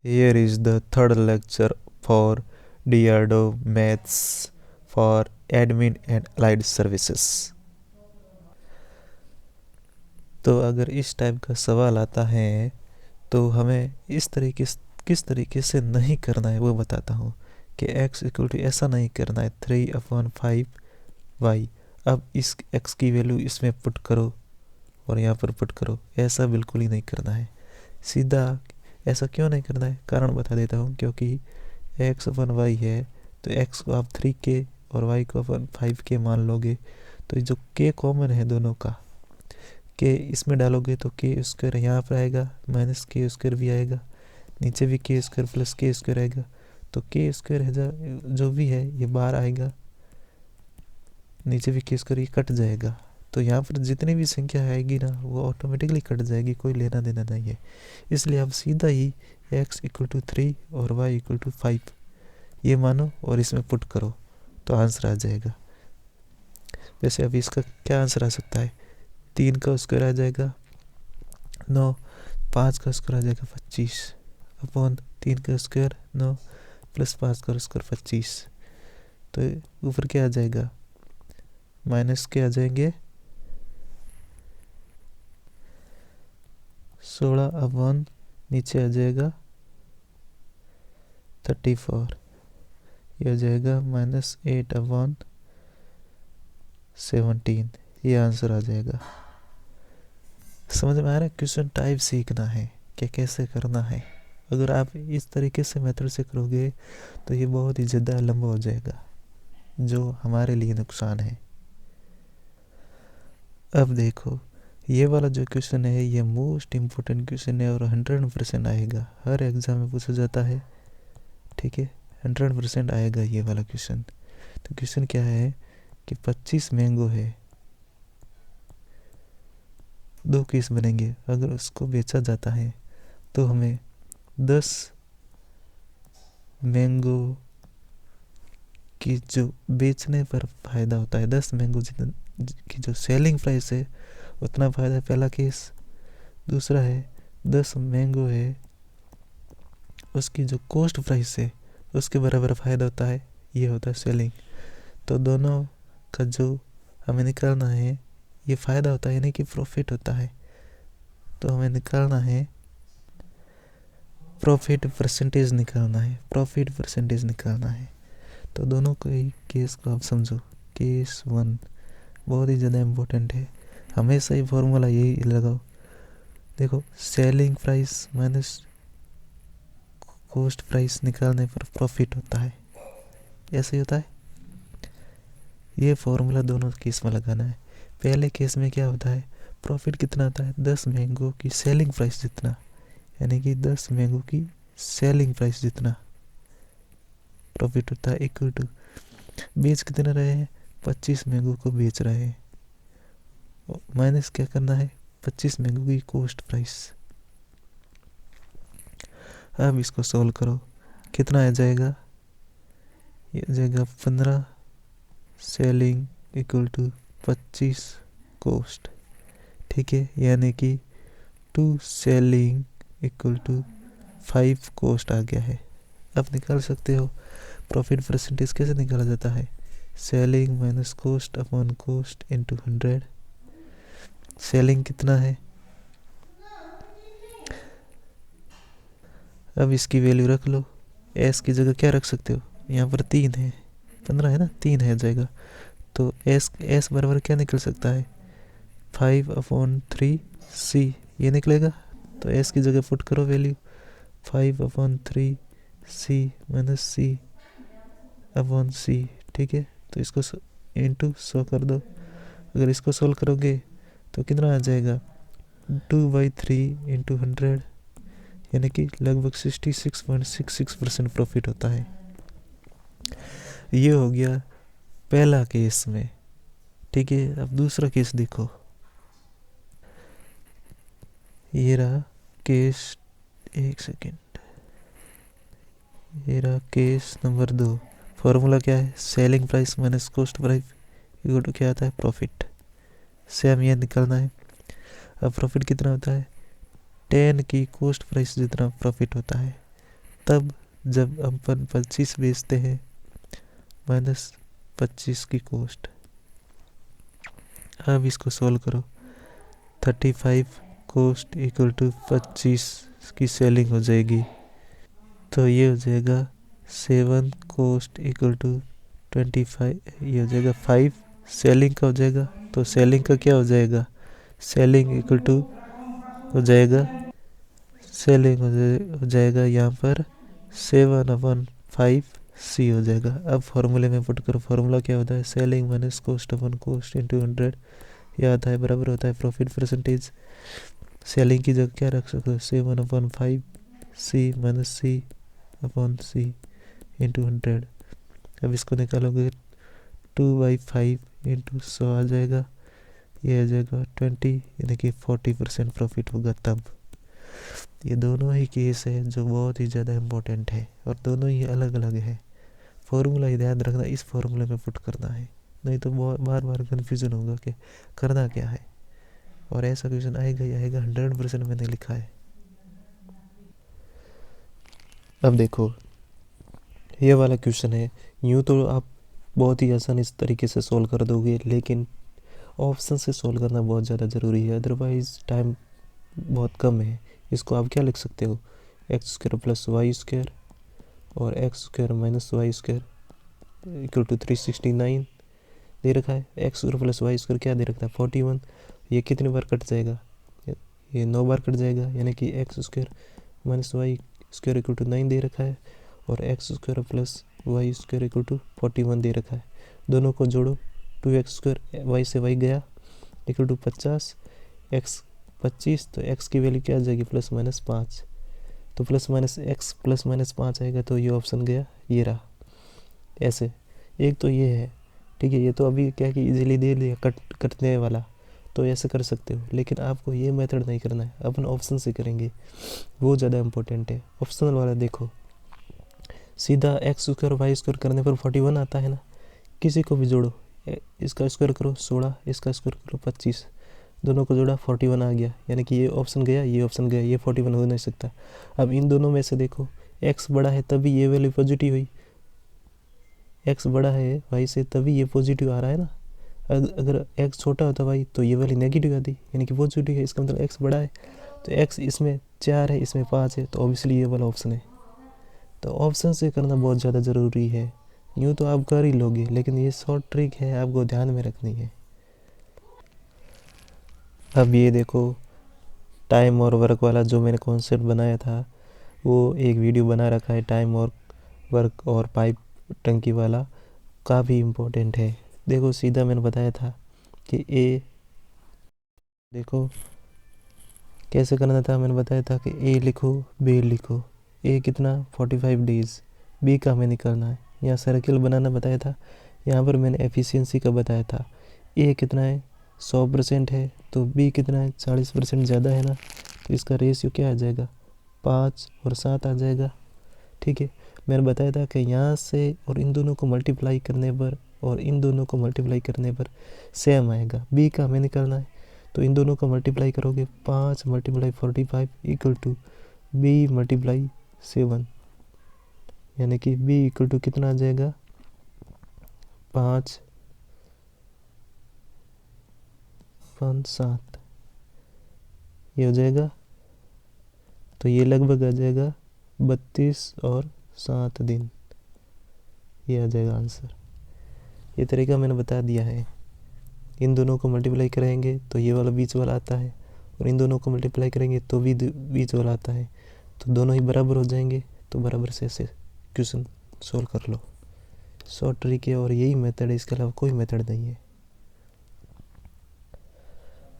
Here is the third lecture for DRDO Maths for Admin and Allied Services. तो अगर इस type का सवाल आता है तो हमें किस तरीके से नहीं करना है वो बताता हूँ कि x इक्वल टू ऐसा नहीं करना है 3/5y। अब इस x की वैल्यू इसमें पुट करो और यहाँ पर पुट करो, ऐसा बिल्कुल ही नहीं करना है। सीधा ऐसा क्यों नहीं करना है, कारण बता देता हूँ। क्योंकि x/y है तो x को आप 3 के और y को अपन 5 के मान लोगे, तो जो k कॉमन है दोनों का, k इसमें डालोगे तो k स्क्वायर यहाँ पर आएगा, माइनस k स्क्वायर भी आएगा, नीचे भी k square plus k square आएगा, तो k स्क्वायर है जो भी है ये बाहर आएगा, नीचे भी k स्क्वायर ये कट जाएगा। तो यहाँ पर जितनी भी संख्या आएगी ना वो ऑटोमेटिकली कट जाएगी, कोई लेना देना नहीं है। इसलिए आप सीधा ही x इक्वल टू 3 और y इक्वल टू 5 ये मानो और इसमें पुट करो तो आंसर आ जाएगा। वैसे अभी इसका क्या आंसर आ सकता है, 3 का स्क्वायर आ जाएगा 9, 5 का स्क्वायर आ जाएगा 25 अपॉन 3 का स्क्वायर 9 प्लस 5 का स्क्वायर 25। तो ऊपर क्या आ जाएगा, माइनस के आ जाएंगे 16 अपॉन नीचे आ जाएगा 34, ये आ जाएगा -8 अपॉन 17। ये आंसर आ जाएगा। समझ में आ रहा है, क्वेश्चन टाइप सीखना है कि कैसे करना है। अगर आप इस तरीके से मेथड से करोगे तो ये बहुत ही ज़्यादा लंबा हो जाएगा, जो हमारे लिए नुकसान है। अब देखो ये वाला जो क्वेश्चन है ये मोस्ट इम्पोर्टेंट क्वेश्चन है और 100% आएगा, हर एग्ज़ाम में पूछा जाता है, ठीक है। 100% आएगा ये वाला क्वेश्चन। तो क्वेश्चन क्या है कि 25 मैंगो है, 2 केस बनेंगे। अगर उसको बेचा जाता है तो हमें 10 मैंगो की जो बेचने पर फ़ायदा होता है, 10 मैंगो जितना की जो सेलिंग प्राइस है उतना फ़ायदा है, पहला केस। दूसरा है 10 मैंगो है उसकी जो कॉस्ट प्राइस है उसके बराबर फ़ायदा होता है, ये होता है सेलिंग। तो दोनों का जो हमें निकालना है ये फ़ायदा होता है, यानी कि प्रॉफिट होता है। तो हमें निकालना है प्रॉफिट परसेंटेज निकालना है। तो दोनों के केस को आप समझो। केस 1 बहुत ही ज़्यादा इम्पोर्टेंट है, हमेशा ही फॉर्मूला यही लगाओ। देखो selling price minus cost price निकालने पर प्रॉफिट होता है, ऐसे ही होता है। ये फॉर्मूला दोनों केस में लगाना है। पहले केस में क्या होता है, प्रॉफिट कितना होता है, 10 मैंगो की सेलिंग प्राइस जितना, यानी कि 10 मैंगो की सेलिंग प्राइस जितना प्रॉफिट होता है, इक्वल टू बेच कितना रहे हैं, 25 मैंगो को बेच रहे हैं, माइनस क्या करना है, 25 मैंगो की कॉस्ट प्राइस। अब इसको सॉल्व करो, कितना आ जाएगा, ये आ जाएगा 15 सेलिंग इक्वल टू 25 कॉस्ट, ठीक है। यानी कि 2 सेलिंग इक्वल टू 5 कॉस्ट आ गया है। अब निकाल सकते हो प्रॉफिट परसेंटेज कैसे निकाला जाता है, selling minus cost upon cost into 100। Selling कितना है, अब इसकी वैल्यू रख लो, एस की जगह क्या रख सकते हो, यहाँ पर 3 है, 15 है ना, 3 है जाएगा। तो एस बराबर क्या निकल सकता है, 5/3 सी, ये निकलेगा। तो एस की जगह पुट करो वैल्यू, 5/3 सी माइनस सी अपॉन सी, ठीक है। तो इसको इंटू 100 कर दो। अगर इसको सोल्व करोगे तो कितना आ जाएगा, 2/3 इंटू 100, यानी कि लगभग 66.66% प्रॉफिट होता है। ये हो गया पहला केस में, ठीक है। अब दूसरा केस देखो, ये रहा केस, एक सेकेंड, ये रहा केस नंबर 2। फॉर्मूला क्या है, selling price minus cost price equal to क्या आता है, प्रॉफिट। सेम ये निकालना है। अब प्रॉफिट कितना होता है, 10 की कॉस्ट प्राइस जितना प्रॉफिट होता है, तब जब अपन 25 बेचते हैं माइनस 25 की कॉस्ट। अब इसको सॉल्व करो, 35 कॉस्ट इक्वल टू 25 की सेलिंग हो जाएगी, तो ये हो जाएगा 7 कॉस्ट इक्वल टू 25, ये हो जाएगा 5 सेलिंग का हो जाएगा। तो सेलिंग का क्या हो जाएगा, सेलिंग इक्वल टू हो जाएगा, सेलिंग हो जाएगा यहाँ पर 7/5 सी हो जाएगा। अब फॉर्मूले में पुट करो, फॉर्मूला क्या होता है, सेलिंग माइनस कॉस्ट अपन कॉस्ट इंटू 100, यह आता है बराबर होता है प्रॉफिट परसेंटेज। सेलिंग की जगह क्या रख सकते हो, 7/5 सी माइनस सी अपॉन सी इंटू 100। अब इसको निकालोगे 2/5 इंटू 100 आ जाएगा, ये आ जाएगा 20, यानी कि 40% प्रॉफिट होगा तब। ये दोनों ही केस है जो बहुत ही ज़्यादा इम्पोर्टेंट है और दोनों ही अलग अलग है। फॉर्मूला ही ध्यान रखना, इस फॉर्मूले में पुट करना है, नहीं तो बार बार कन्फ्यूज़न होगा कि करना क्या है। और ऐसा क्वेश्चन आएगा ही आएगा, 100% मैंने लिखा है। अब देखो ये वाला क्वेश्चन है, यूँ तो आप बहुत ही आसान इस तरीके से सोल्व कर दोगे, लेकिन ऑप्शन से सोल्व करना बहुत ज़्यादा ज़रूरी है, अदरवाइज़ टाइम बहुत कम है। इसको आप क्या लिख सकते हो, x² प्लस वाई स्क्वायर और x² minus Y square equal to 369 दे रखा है। x² प्लस वाई स्क्वायर क्या दे रखा है, 41। ये कितनी बार कट जाएगा, ये 9 बार कट जाएगा, यानी कि x² minus Y square equal to 9 दे रखा है और x² plus Y square equal to 41 दे रखा है। दोनों को जोड़ो, 2x², वाई से वाई गया इक्वल टू 50, x 25, तो x की वैल्यू क्या आ जाएगी, प्लस माइनस 5। तो plus minus x plus minus 5 आएगा, तो ये ऑप्शन गया, ये रहा। ऐसे एक तो ये है, ठीक है, ये तो अभी क्या कि इजीली दे दिया कटने वाला, तो ऐसे कर सकते हो, लेकिन आपको ये मेथड नहीं करना है, अपन ऑप्शन से करेंगे, वो ज़्यादा इम्पोर्टेंट है। ऑप्शनल वाला देखो, सीधा x² वाई स्क्वायर करने पर 41 आता है ना, किसी को भी जोड़ो, इसका स्क्वायर करो 16, इसका स्क्वायर करो 25, दोनों को जोड़ा 41 आ गया, यानी कि ये ऑप्शन गया, ये ऑप्शन गया, ये 41 हो नहीं सकता। अब इन दोनों में से देखो, x बड़ा है तभी ये वैल्यू पॉजिटिव हुई, x बड़ा है y से तभी ये पॉजिटिव आ रहा है ना। अगर x छोटा होता भाई तो ये वाली नेगेटिव आती, यानी कि पॉजिटिव है, इसका मतलब x बड़ा है। तो x इसमें 4 है, इसमें 5 है, तो ऑब्वियसली ये वाला ऑप्शन है। तो ऑप्शन से करना बहुत ज़्यादा ज़रूरी है, यूँ तो आप कर ही लोगे, लेकिन ये शॉर्ट ट्रिक है, आपको ध्यान में रखनी है। अब ये देखो टाइम और वर्क वाला जो मैंने कॉन्सेप्ट बनाया था, वो एक वीडियो बना रखा है, टाइम और वर्क और पाइप टंकी वाला, काफ़ी इम्पोर्टेंट है। देखो सीधा मैंने बताया था कि ए, देखो कैसे करना था, मैंने बताया था कि ए लिखो, बी लिखो। ए कितना 45 डेज़, बी का हमें निकालना है। यहाँ सर्किल बनाना बताया था, यहाँ पर मैंने एफिशिएंसी का बताया था। ए कितना है 100% है, तो बी कितना है 40% ज़्यादा है ना, तो इसका रेशियो क्या आ जाएगा 5 और 7 आ जाएगा। ठीक है, मैंने बताया था कि यहाँ से और इन दोनों को मल्टीप्लाई करने पर और इन दोनों को मल्टीप्लाई करने पर सेम आएगा। बी का हमें निकालना है, तो इन दोनों को मल्टीप्लाई करोगे 5 × 45 इक्वल टू बी × 7, यानी कि बी इक्वल टू कितना आ जाएगा 5 5 7, ये हो जाएगा। तो ये लगभग आ जाएगा 32 और 7 दिन, ये आ जाएगा आंसर। ये तरीका मैंने बता दिया है। इन दोनों को मल्टीप्लाई करेंगे तो ये वाला बीच वाला आता है, और इन दोनों को मल्टीप्लाई करेंगे तो भी बीच वाला आता है, तो दोनों ही बराबर हो जाएंगे, तो बराबर से ऐसे क्वेश्चन सोल्व कर लो। शॉर्ट ट्रिक है और यही मेथड है, इसके अलावा कोई मेथड नहीं है।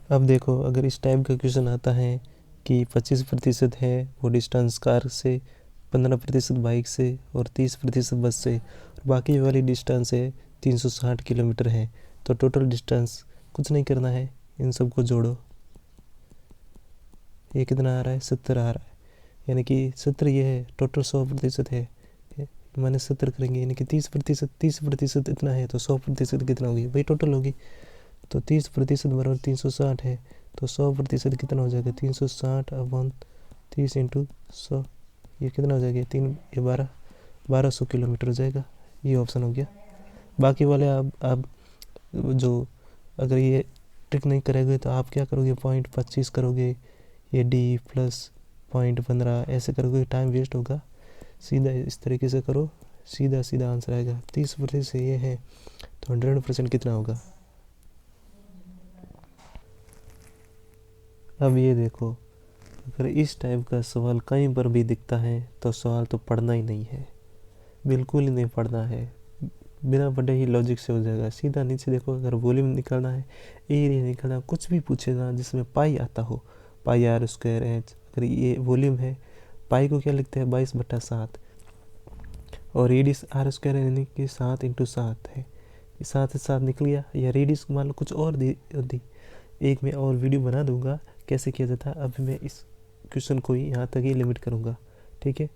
अब देखो अगर इस टाइप का क्वेश्चन आता है कि 25% है वो डिस्टेंस कार से, 15% बाइक से और 30% बस से, बाकी वाली डिस्टेंस है 360 किलोमीटर है, तो टोटल डिस्टेंस कुछ नहीं करना है, इन सब को जोड़ो। ये कितना आ रहा है 70 आ रहा है, यानी कि 70 ये है, टोटल 100% है, मैंने 70 करेंगे, यानी कि 30% इतना है, तो 100% कितना होगी भाई टोटल होगी, तो 30% बराबर 360 है, तो 100% कितना हो जाएगा 360/30 × 100, ये कितना हो जाएगा, 3 ये 1200 किलोमीटर हो जाएगा। ये ऑप्शन हो गया। बाकी वाले आप जो अगर ये ट्रिक नहीं करोगे तो आप क्या करोगे, 0.25 करोगे, ये डी प्लस 0.15 ऐसे करोगे, टाइम वेस्ट होगा। सीधा इस तरीके से करो, सीधा सीधा आंसर आएगा। 30% से ये है तो 100% कितना होगा। अब ये देखो, अगर इस टाइप का सवाल कहीं पर भी दिखता है तो सवाल तो पढ़ना ही नहीं है, बिल्कुल ही नहीं पढ़ना है, बिना पढ़े ही लॉजिक से हो जाएगा। सीधा नीचे देखो, अगर वॉल्यूम निकालना है, एरिया निकालना, कुछ भी पूछेगा जिसमें पाई आता हो, पाई आर स्क्वायर एच, अगर ये वॉल्यूम है, पाई को क्या लिखते हैं 22/7, और रेडियस आर स्क्वायर यानी कि 7 × 7 है, 7 से 7 निकल गया। या रेडियस मान लो कुछ और दी, एक मैं और वीडियो बना दूंगा कैसे किया जाता है। अभी मैं इस क्वेश्चन को ही यहाँ तक ही लिमिट करूँगा, ठीक है।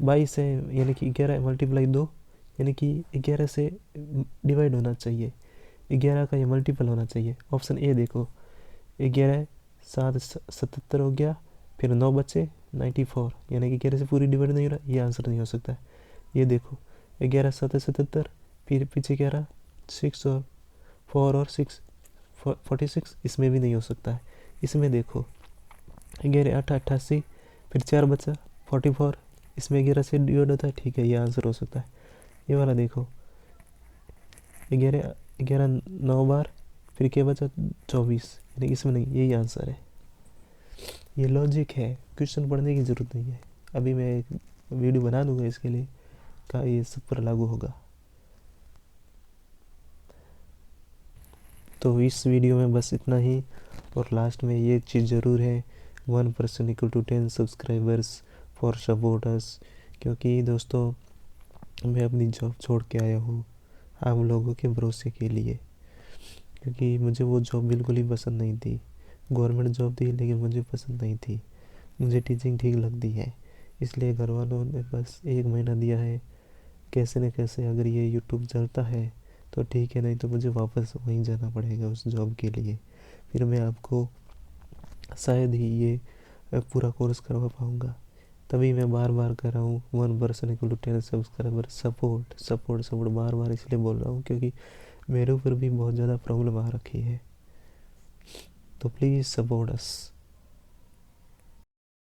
22 है यानी कि 11 × 2 यानी कि 11 से डिवाइड होना चाहिए, 11 का ये मल्टीपल होना चाहिए। ऑप्शन ए देखो, 11 7 77 हो गया, फिर 9 बचे 94, यानी कि 11 से पूरी डिवाइड नहीं हो रहा, ये आंसर नहीं हो सकता है। ये देखो 11 7 77, फिर पीछे क्या रहा 6 और 4 और 6 46, इसमें भी नहीं हो सकता है। इसमें देखो 11 8 88, फिर 4 बचा 44, इसमें 11 से डिवाइड होता है, ठीक है, ये आंसर हो सकता है। ये वाला देखो 11 11 9 बार, फिर क्या बचा 24, यानी इसमें नहीं, यही आंसर है। ये लॉजिक है, क्वेश्चन पढ़ने की ज़रूरत नहीं है। अभी मैं एक वीडियो बना दूंगा इसके लिए का ये सब पर लागू होगा। तो इस वीडियो में बस इतना ही, और लास्ट में ये चीज़ ज़रूर है, 1% = 10 सब्सक्राइबर्स फॉर सपोर्टर्स। क्योंकि दोस्तों मैं अपनी जॉब छोड़ के आया हूँ आप लोगों के भरोसे के लिए, क्योंकि मुझे वो जॉब बिल्कुल ही पसंद नहीं थी। गवर्नमेंट जॉब थी लेकिन मुझे पसंद नहीं थी, मुझे टीचिंग ठीक लगती है। इसलिए घर वालों ने बस 1 महीना दिया है, कैसे न कैसे अगर ये यूट्यूब चलता है तो ठीक है, नहीं तो मुझे वापस वहीं जाना पड़ेगा उस जॉब के लिए। फिर मैं आपको शायद ही ये पूरा कोर्स करवा पाऊँगा, तभी मैं बार बार कर रहा हूँ 1% = 10 सब्सक्राइबर सपोर्ट सपोर्ट सपोर्ट, बार बार इसलिए बोल रहा हूँ क्योंकि मेरे ऊपर भी बहुत ज़्यादा प्रॉब्लम आ रखी है। तो प्लीज़ सपोर्ट अस।